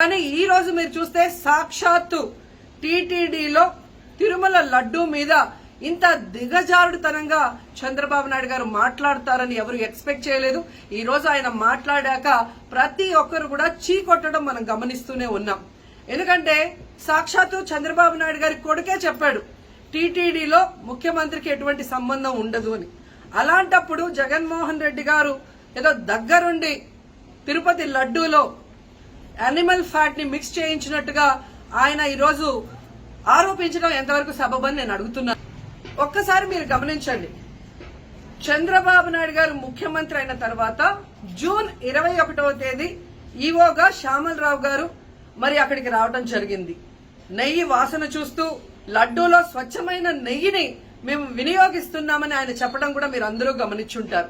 కానీ ఈ రోజు మీరు చూస్తే సాక్షాత్తు టీటీడీలో తిరుమల లడ్డూ మీద ఇంత దిగజారుడుతనంగా చంద్రబాబు నాయుడు గారు మాట్లాడతారని ఎవరు ఎక్స్పెక్ట్ చేయలేదు. ఈ రోజు ఆయన మాట్లాడాక ప్రతి ఒక్కరు కూడా చీకొట్టడం మనం గమనిస్తూనే ఉన్నాం. ఎందుకంటే సాక్షాత్తు చంద్రబాబు నాయుడు గారి కొడుకే చెప్పాడు టీటీడీలో ముఖ్యమంత్రికి ఎటువంటి సంబంధం ఉండదు అని. అలాంటప్పుడు జగన్మోహన్ రెడ్డి గారు ఏదో దగ్గరుండి తిరుపతి లడ్డూలో యానిమల్ ఫ్యాట్ ని మిక్స్ చేయించినట్టుగా ఆయన ఈరోజు ఆరోపించడం ఎంతవరకు సబబని నేను అడుగుతున్నాను. ఒక్కసారి మీరు గమనించండి, చంద్రబాబు నాయుడు గారు ముఖ్యమంత్రి అయిన తర్వాత జూన్ 21వ తేదీ ఈవోగా శ్యామలరావు గారు మరి అక్కడికి రావడం జరిగింది. నెయ్యి వాసన చూస్తూ లడ్డూలో స్వచ్ఛమైన నెయ్యిని మేము వినియోగిస్తున్నామని ఆయన చెప్పడం కూడా మీరు అందరూ గమనించుంటారు.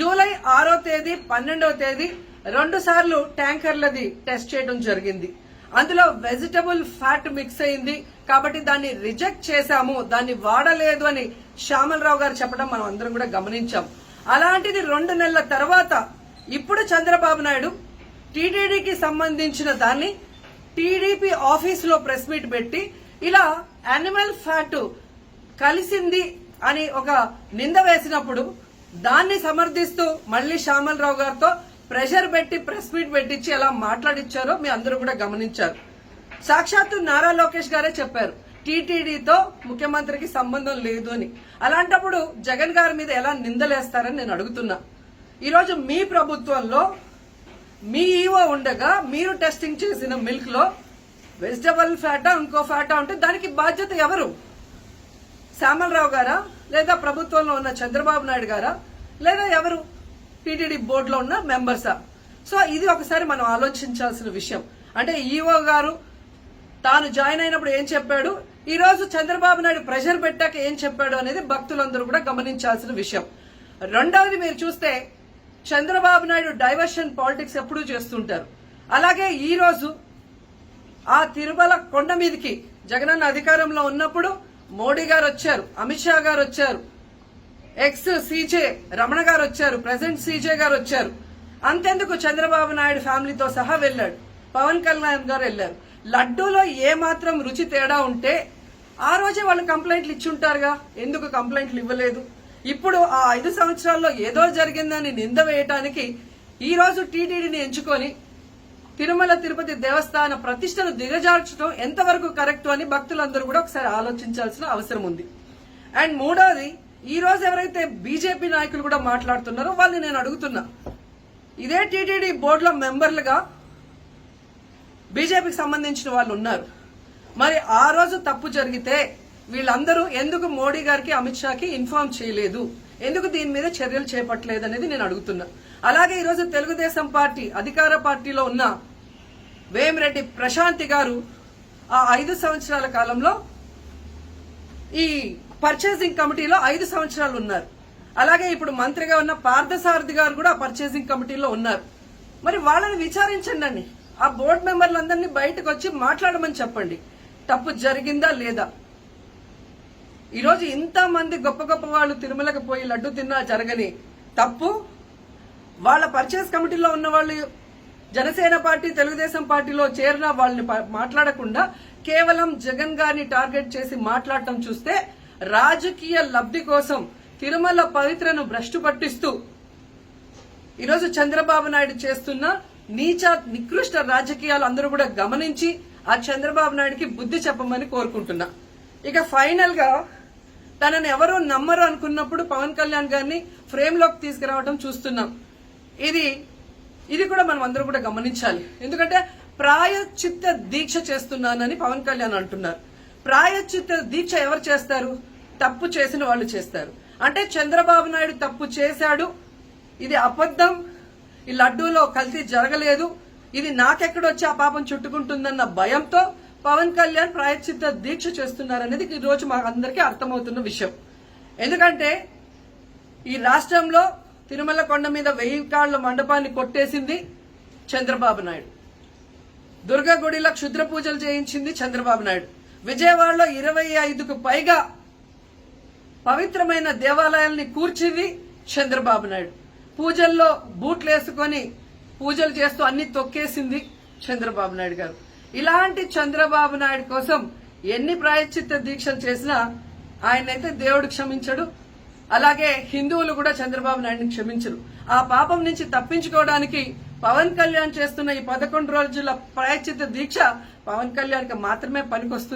జూలై 6వ తేదీ 12వ తేదీ 2 సార్లు ట్యాంకర్లది టెస్ట్ చేయడం జరిగింది. అందులో వెజిటబుల్ ఫ్యాట్ మిక్స్ అయింది కాబట్టి దాన్ని రిజెక్ట్ చేశాము, దాన్ని వాడలేదు అని శ్యామలరావు గారు చెప్పడం మనం అందరం కూడా గమనించాం. అలాంటిది 2 నెలల తర్వాత ఇప్పుడు చంద్రబాబు నాయుడు టీటీడీకి సంబంధించిన దాన్ని టీడీపీ ఆఫీస్ లో ప్రెస్ మీట్ పెట్టి ఇలా యానిమల్ ఫ్యాట్ కలిసింది అని ఒక నింద వేసినప్పుడు దాన్ని సమర్థిస్తూ మళ్లీ శ్యామలరావు గారితో ప్రెషర్ పెట్టి ప్రెస్ మీట్ పెట్టించి ఎలా మాట్లాడిచ్చారో మీ అందరూ కూడా గమనించారు. సాక్షాత్తు నారా లోకేష్ గారే చెప్పారు టీటీడీతో ముఖ్యమంత్రికి సంబంధం లేదు అని. అలాంటప్పుడు జగన్ గారి మీద ఎలా నిందలేస్తారని నేను అడుగుతున్నా. ఈరోజు మీ ప్రభుత్వంలో మీ ఈవో ఉండగా మీరు టెస్టింగ్ చేసిన మిల్క్ లో వెజిటబుల్ ఫ్యాటా ఇంకో ఫ్యాటా ఉంటే దానికి బాధ్యత ఎవరు? శ్యామలరావు గారా, లేదా ప్రభుత్వంలో ఉన్న చంద్రబాబు నాయుడు గారా, లేదా ఎవరు టీటీడీ బోర్డులో ఉన్న మెంబర్సా? సో ఇది ఒకసారి మనం ఆలోచించాల్సిన విషయం. అంటే ఈవో గారు తాను జాయిన్ అయినప్పుడు ఏం చెప్పాడు, ఈ రోజు చంద్రబాబు నాయుడు ప్రెషర్ పెట్టాక ఏం చెప్పాడు అనేది భక్తులందరూ కూడా గమనించాల్సిన విషయం. రెండవది మీరు చూస్తే చంద్రబాబు నాయుడు డైవర్షన్ పాలిటిక్స్ ఎప్పుడూ చేస్తుంటారు. అలాగే ఈ రోజు ఆ తిరుమల కొండ మీదకి జగనన్న అధికారంలో ఉన్నప్పుడు మోడీ గారు వచ్చారు, అమిత్ షా గారు వచ్చారు, ఎక్స్ సీజే రమణ గారు వచ్చారు, ప్రెసెంట్ సీజే గారు వచ్చారు. అంతెందుకు చంద్రబాబు నాయుడు ఫ్యామిలీతో సహా వెళ్లాడు, పవన్ కళ్యాణ్ గారు వెళ్లారు. లడ్డూలో ఏ మాత్రం రుచి తేడా ఉంటే ఆ రోజే వాళ్ళు కంప్లైంట్లు ఇచ్చుంటారుగా, ఎందుకు కంప్లైంట్లు ఇవ్వలేదు? ఇప్పుడు ఆ 5 సంవత్సరాల్లో ఏదో జరిగిందని నింద వేయటానికి ఈ రోజు టీటీడీని ఎంచుకొని తిరుమల తిరుపతి దేవస్థాన ప్రతిష్టను దిగజార్చడం ఎంతవరకు కరెక్ట్ అని భక్తులందరూ కూడా ఒకసారి ఆలోచించాల్సిన అవసరం ఉంది. అండ్ మూడోది, ఈ రోజు ఎవరైతే బీజేపీ నాయకులు కూడా మాట్లాడుతున్నారో వాళ్ళని నేను అడుగుతున్నా, ఇదే టీటీడీ బోర్డులో మెంబర్లుగా బీజేపీకి సంబంధించిన వాళ్ళు ఉన్నారు. మరి ఆ రోజు తప్పు జరిగితే వీళ్ళందరూ ఎందుకు మోడీ గారికి అమిత్ షాకి ఇన్ఫార్మ్ చేయలేదు, ఎందుకు దీని మీద చర్యలు చేపట్టలేదు అనేది నేను అడుగుతున్నా. అలాగే ఈరోజు తెలుగుదేశం పార్టీ అధికార పార్టీలో ఉన్న వేమిరెడ్డి ప్రశాంతి గారు ఆ 5 సంవత్సరాల కాలంలో ఈ పర్చేసింగ్ కమిటీలో 5 సంవత్సరాలు ఉన్నారు. అలాగే ఇప్పుడు మంత్రిగా ఉన్న పార్థసారథి గారు కూడా పర్చేసింగ్ కమిటీలో ఉన్నారు. మరి వాళ్ళని విచారించండి, ఆ బోర్డు మెంబర్లందరినీ బయటకు వచ్చి మాట్లాడమని చెప్పండి, తప్పు జరిగిందా లేదా. ఈరోజు ఇంతమంది గొప్ప గొప్ప వాళ్ళు తిరుమలకు పోయి లడ్డు తిన్నా జరగని తప్పు వాళ్ళ పర్చేస్ కమిటీలో ఉన్న వాళ్ళు జనసేన పార్టీ తెలుగుదేశం పార్టీలో చేరిన వాళ్ళని మాట్లాడకుండా కేవలం జగన్ గారిని టార్గెట్ చేసి మాట్లాడటం చూస్తే రాజకీయ లబ్ధి కోసం తిరుమల పవిత్రను భ్రష్టు పట్టిస్తూ ఈరోజు చంద్రబాబు నాయుడు చేస్తున్న నీచ నికృష్ట రాజకీయాలు అందరూ కూడా గమనించి ఆ చంద్రబాబు నాయుడికి బుద్ధి చెప్పమని కోరుకుంటున్నా. ఇక ఫైనల్ గా తనని ఎవరూ నమ్మరు అనుకున్నప్పుడు పవన్ కళ్యాణ్ గారిని ఫ్రేమ్ లోకి తీసుకురావడం చూస్తున్నాం. ఇది కూడా మనం అందరూ కూడా గమనించాలి. ఎందుకంటే ప్రాయశ్చిత్త దీక్ష చేస్తున్నానని పవన్ కళ్యాణ్ అంటున్నారు. ప్రాయశ్చిత్త దీక్ష ఎవరు చేస్తారు? తప్పు చేసిన వాళ్ళు చేస్తారు. అంటే చంద్రబాబు నాయుడు తప్పు చేశాడు, ఇది అబద్ధం, ఈ లడ్డూలో కల్తీ జరగలేదు, ఇది నాకెక్కడొచ్చి ఆ పాపం చుట్టుకుంటుందన్న భయంతో పవన్ కళ్యాణ్ ప్రాయశ్చిత్త దీక్ష చేస్తున్నారనేది ఈ రోజు మాకు అందరికీ అర్థమవుతున్న విషయం. ఎందుకంటే ఈ రాష్ట్రంలో తిరుమల కొండ మీద 1000 కాళ్ల మండపాన్ని కొట్టేసింది చంద్రబాబు నాయుడు, దుర్గా గుడిలో క్షుద్ర పూజలు చేయించింది చంద్రబాబు నాయుడు, విజయవాడలో 25కు పైగా పవిత్రమైన దేవాలయాల్ని కూర్చింది చంద్రబాబు నాయుడు, పూజల్లో బూట్లు వేసుకొని పూజలు చేస్తూ అన్ని తొక్కేసింది చంద్రబాబు నాయుడు గారు. ఇలాంటి చంద్రబాబు నాయుడు కోసం ఎన్ని ప్రాయశ్చిత్త దీక్షలు చేసినా ఆయనైతే దేవుడు క్షమించడు. అలాగే హిందువులు కూడా చంద్రబాబు నాయుడిని క్షమించరు. ఆ పాపం నుంచి తప్పించుకోవడానికి పవన్ కళ్యాణ్ చేస్తున్న ఈ 11 రోజుల ప్రాయశ్చిత్త దీక్ష పవన్ కళ్యాణ్కి మాత్రమే పనికొస్తుంది.